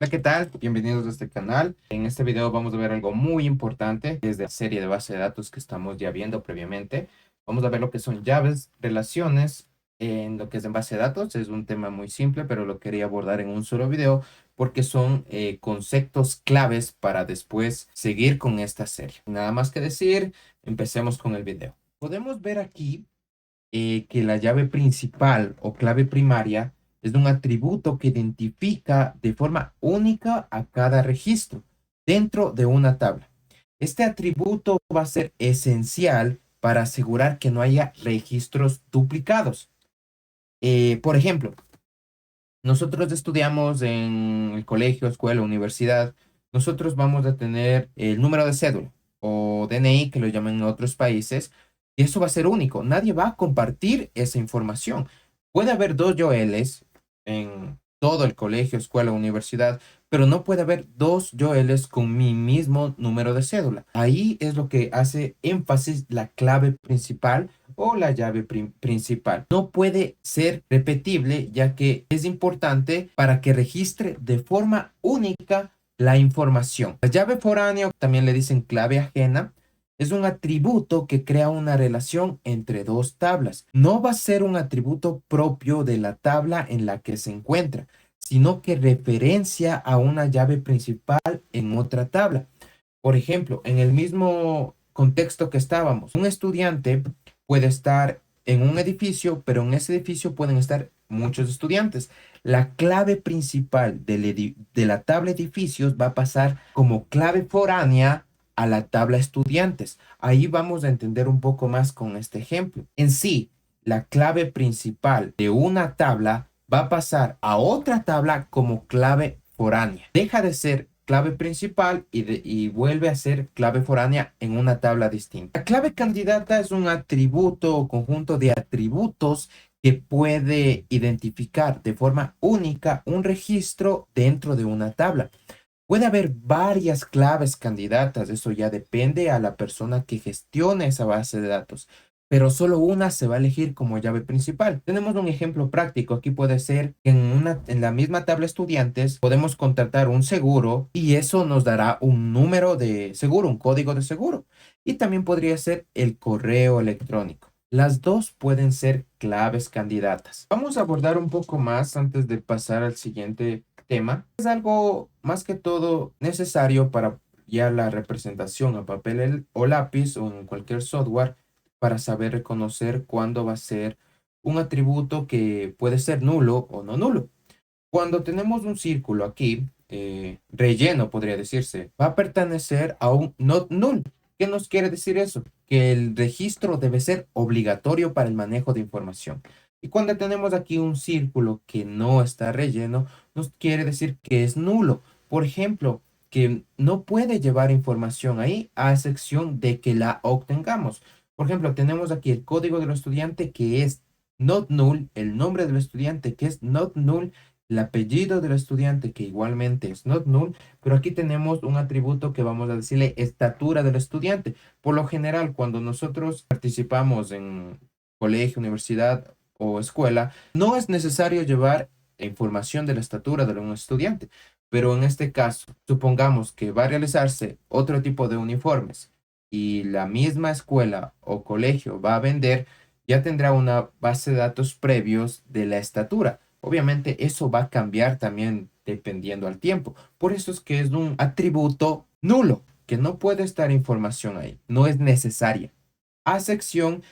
Hola, ¿qué tal? Bienvenidos a este canal. En este video vamos a ver algo muy importante desde la serie de base de datos que estamos ya viendo previamente. Vamos a ver lo que son llaves, relaciones en lo que es en base de datos. Es un tema muy simple, pero lo quería abordar en un solo video porque son conceptos claves para después seguir con esta serie. Nada más que decir, empecemos con el video. Podemos ver aquí que la llave principal o clave primaria es un atributo que identifica de forma única a cada registro dentro de una tabla. Este atributo va a ser esencial para asegurar que no haya registros duplicados. Por ejemplo, nosotros estudiamos en el colegio, escuela, universidad. Nosotros vamos a tener el número de cédula o DNI, que lo llaman en otros países, y eso va a ser único. Nadie va a compartir esa información. Puede haber dos Joeles en todo el colegio, escuela, universidad, pero no puede haber dos Joeles con mi mismo número de cédula. Ahí es lo que hace énfasis la clave principal o la llave principal. No puede ser repetible, ya que es importante para que registre de forma única la información. La llave foránea, también le dicen clave ajena, es un atributo que crea una relación entre dos tablas. No va a ser un atributo propio de la tabla en la que se encuentra, sino que referencia a una llave principal en otra tabla. Por ejemplo, en el mismo contexto que estábamos, un estudiante puede estar en un edificio, pero en ese edificio pueden estar muchos estudiantes. La clave principal de la tabla edificios va a pasar como clave foránea a la tabla estudiantes. Ahí vamos a entender un poco más con este ejemplo. En sí, la clave principal de una tabla va a pasar a otra tabla como clave foránea. Deja de ser clave principal y vuelve a ser clave foránea en una tabla distinta. La clave candidata es un atributo o conjunto de atributos que puede identificar de forma única un registro dentro de una tabla. Puede haber varias claves candidatas, eso ya depende a la persona que gestione esa base de datos, pero solo una se va a elegir como llave principal. Tenemos un ejemplo práctico, aquí puede ser que en la misma tabla estudiantes podemos contratar un seguro y eso nos dará un número de seguro, un código de seguro. Y también podría ser el correo electrónico. Las dos pueden ser claves candidatas. Vamos a abordar un poco más antes de pasar al siguiente tema. Es algo más que todo necesario para ya la representación a papel o lápiz o en cualquier software para saber reconocer cuándo va a ser un atributo que puede ser nulo o no nulo. Cuando tenemos un círculo aquí, relleno podría decirse, va a pertenecer a un not null. ¿Qué nos quiere decir eso? Que el registro debe ser obligatorio para el manejo de información. Y cuando tenemos aquí un círculo que no está relleno, nos quiere decir que es nulo. Por ejemplo, que no puede llevar información ahí a excepción de que la obtengamos. Por ejemplo, tenemos aquí el código del estudiante que es not null, el nombre del estudiante que es not null, el apellido del estudiante, que igualmente es not null, pero aquí tenemos un atributo que vamos a decirle estatura del estudiante. Por lo general, cuando nosotros participamos en colegio, universidad o escuela, no es necesario llevar información de la estatura de un estudiante, pero en este caso, supongamos que va a realizarse otro tipo de uniformes y la misma escuela o colegio va a vender, ya tendrá una base de datos previos de la estatura. Obviamente eso va a cambiar también dependiendo al tiempo. Por eso es que es un atributo nulo, que no puede estar información ahí, no es necesaria, a excepción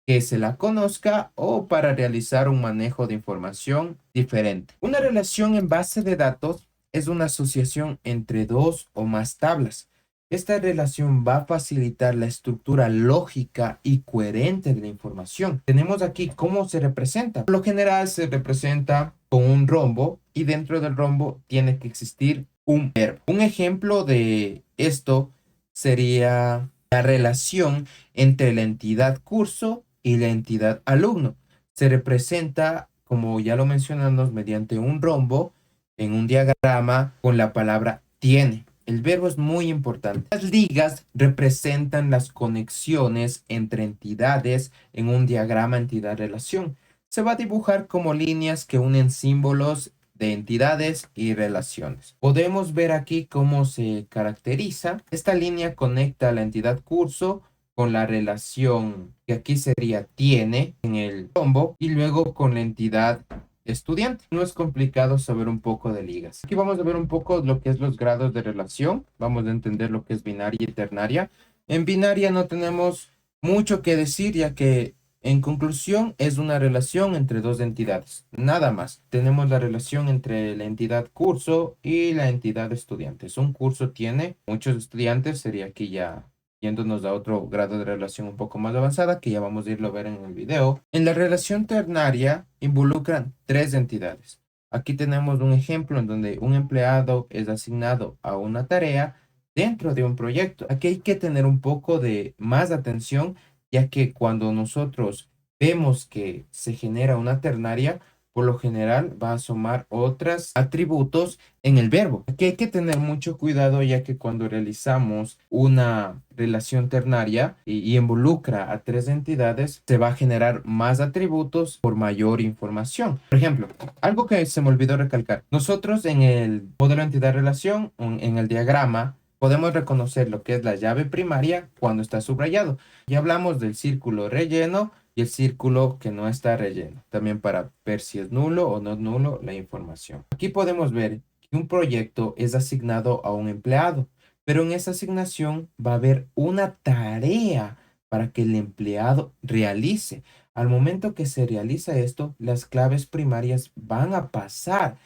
que se la conozca o para realizar un manejo de información diferente. Una relación en base de datos es una asociación entre dos o más tablas. Esta relación va a facilitar la estructura lógica y coherente de la información. Tenemos aquí cómo se representa. Por lo general se representa con un rombo y dentro del rombo tiene que existir un verbo. Un ejemplo de esto sería la relación entre la entidad curso y la entidad alumno. Se representa, como ya lo mencionamos, mediante un rombo en un diagrama con la palabra tiene. El verbo es muy importante. Las ligas representan las conexiones entre entidades en un diagrama entidad-relación. Se va a dibujar como líneas que unen símbolos de entidades y relaciones. Podemos ver aquí cómo se caracteriza. Esta línea conecta la entidad curso con la relación que aquí sería tiene en el combo y luego con la entidad estudiante. No es complicado saber un poco de ligas. Aquí vamos a ver un poco lo que es los grados de relación. Vamos a entender lo que es binaria y ternaria. En binaria no tenemos mucho que decir, ya que en conclusión es una relación entre dos entidades. Nada más. Tenemos la relación entre la entidad curso y la entidad estudiantes. Un curso tiene muchos estudiantes, sería aquí ya yéndonos a otro grado de relación un poco más avanzada, que ya vamos a irlo a ver en el video. En la relación ternaria involucran tres entidades. Aquí tenemos un ejemplo en donde un empleado es asignado a una tarea dentro de un proyecto. Aquí hay que tener un poco de más atención, ya que cuando nosotros vemos que se genera una ternaria, por lo general va a sumar otros atributos en el verbo. Aquí hay que tener mucho cuidado, ya que cuando realizamos una relación ternaria y involucra a tres entidades, se va a generar más atributos por mayor información. Por ejemplo, algo que se me olvidó recalcar, nosotros en el modelo entidad-relación, en el diagrama, podemos reconocer lo que es la llave primaria cuando está subrayado. Ya hablamos del círculo relleno y el círculo que no está relleno, también para ver si es nulo o no es nulo la información. Aquí podemos ver que un proyecto es asignado a un empleado, pero en esa asignación va a haber una tarea para que el empleado realice. Al momento que se realiza esto, las claves primarias van a pasar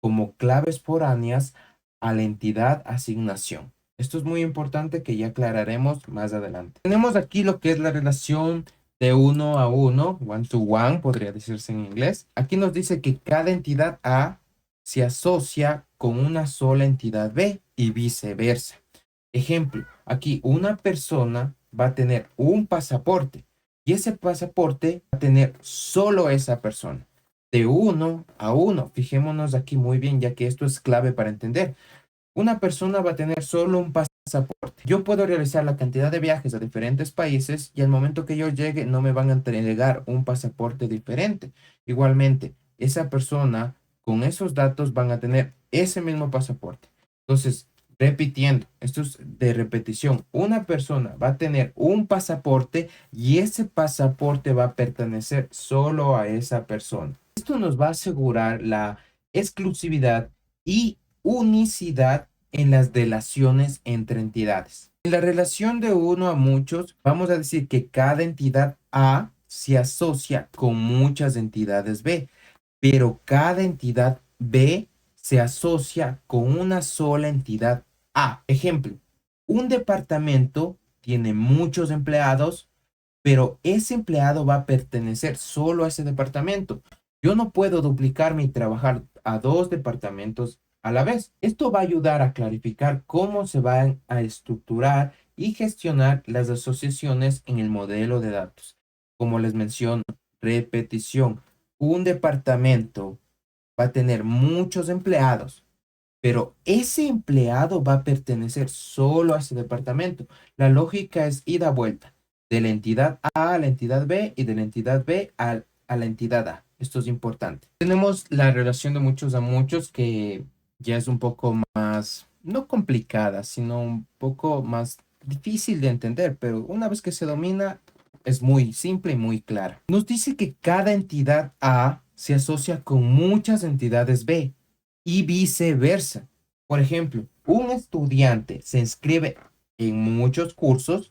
como claves foráneas a la entidad asignación. Esto es muy importante, que ya aclararemos más adelante. Tenemos aquí lo que es la relación de uno a uno, one to one, podría decirse en inglés. Aquí nos dice que cada entidad A se asocia con una sola entidad B y viceversa. Ejemplo, aquí una persona va a tener un pasaporte y ese pasaporte va a tener solo esa persona. De uno a uno, fijémonos aquí muy bien, ya que esto es clave para entender. Una persona va a tener solo un pasaporte. Yo puedo realizar la cantidad de viajes a diferentes países y al momento que yo llegue no me van a entregar un pasaporte diferente. Igualmente, esa persona con esos datos van a tener ese mismo pasaporte. Entonces, repitiendo, esto es de repetición. Una persona va a tener un pasaporte y ese pasaporte va a pertenecer solo a esa persona. Esto nos va a asegurar la exclusividad y unicidad en las relaciones entre entidades. En la relación de uno a muchos, vamos a decir que cada entidad A se asocia con muchas entidades B, pero cada entidad B se asocia con una sola entidad A. Ejemplo, un departamento tiene muchos empleados, pero ese empleado va a pertenecer solo a ese departamento. Yo no puedo duplicarme y trabajar a dos departamentos a la vez. Esto va a ayudar a clarificar cómo se van a estructurar y gestionar las asociaciones en el modelo de datos. Como les menciono, repetición. Un departamento va a tener muchos empleados, pero ese empleado va a pertenecer solo a ese departamento. La lógica es ida vuelta, de la entidad A a la entidad B y de la entidad B a la entidad A. Esto es importante. Tenemos la relación de muchos a muchos, que ya es un poco más, no complicada, sino un poco más difícil de entender, pero una vez que se domina, es muy simple y muy clara. Nos dice que cada entidad A se asocia con muchas entidades B y viceversa. Por ejemplo, un estudiante se inscribe en muchos cursos,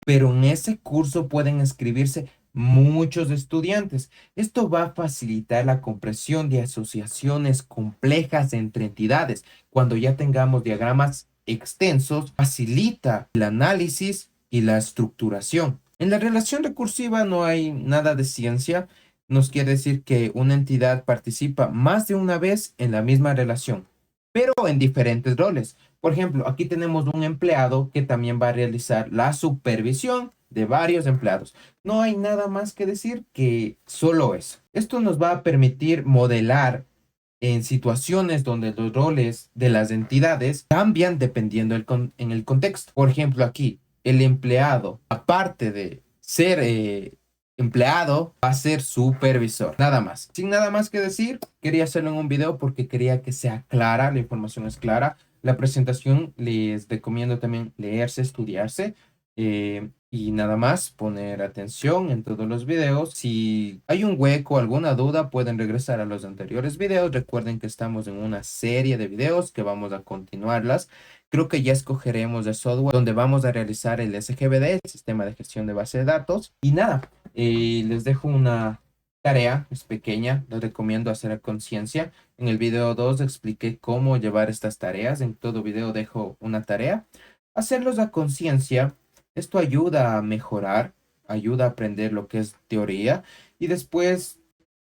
pero en ese curso pueden inscribirse muchos estudiantes. Esto va a facilitar la comprensión de asociaciones complejas entre entidades. Cuando ya tengamos diagramas extensos, facilita el análisis y la estructuración. En la relación recursiva no hay nada de ciencia. Nos quiere decir que una entidad participa más de una vez en la misma relación, pero en diferentes roles. Por ejemplo, aquí tenemos un empleado que también va a realizar la supervisión de varios empleados. No hay nada más que decir que solo eso. Esto nos va a permitir modelar en situaciones donde los roles de las entidades cambian dependiendo en el contexto. Por ejemplo, aquí el empleado, aparte de ser empleado va a ser supervisor. Nada más. Sin nada más que decir, quería hacerlo en un video porque quería que sea clara, la información es clara. La presentación les recomiendo también leerse, estudiarse. Y nada más, poner atención en todos los videos. Si hay un hueco, alguna duda, pueden regresar a los anteriores videos. Recuerden que estamos en una serie de videos que vamos a continuarlas. Creo que ya escogeremos el software donde vamos a realizar el SGBD, el sistema de gestión de base de datos. Y nada, les dejo una tarea, es pequeña, les recomiendo hacer a conciencia. En el video 2 expliqué cómo llevar estas tareas. En todo video dejo una tarea. Hacerlos a conciencia. Esto ayuda a mejorar, ayuda a aprender lo que es teoría y después,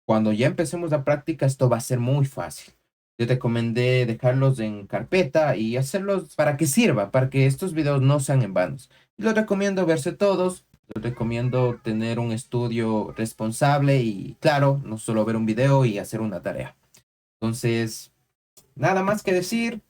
cuando ya empecemos la práctica, esto va a ser muy fácil. Yo te recomendé dejarlos en carpeta y hacerlos para que sirva, para que estos videos no sean en vanos. Y los recomiendo verse todos, les recomiendo tener un estudio responsable y claro, no solo ver un video y hacer una tarea. Entonces, nada más que decir.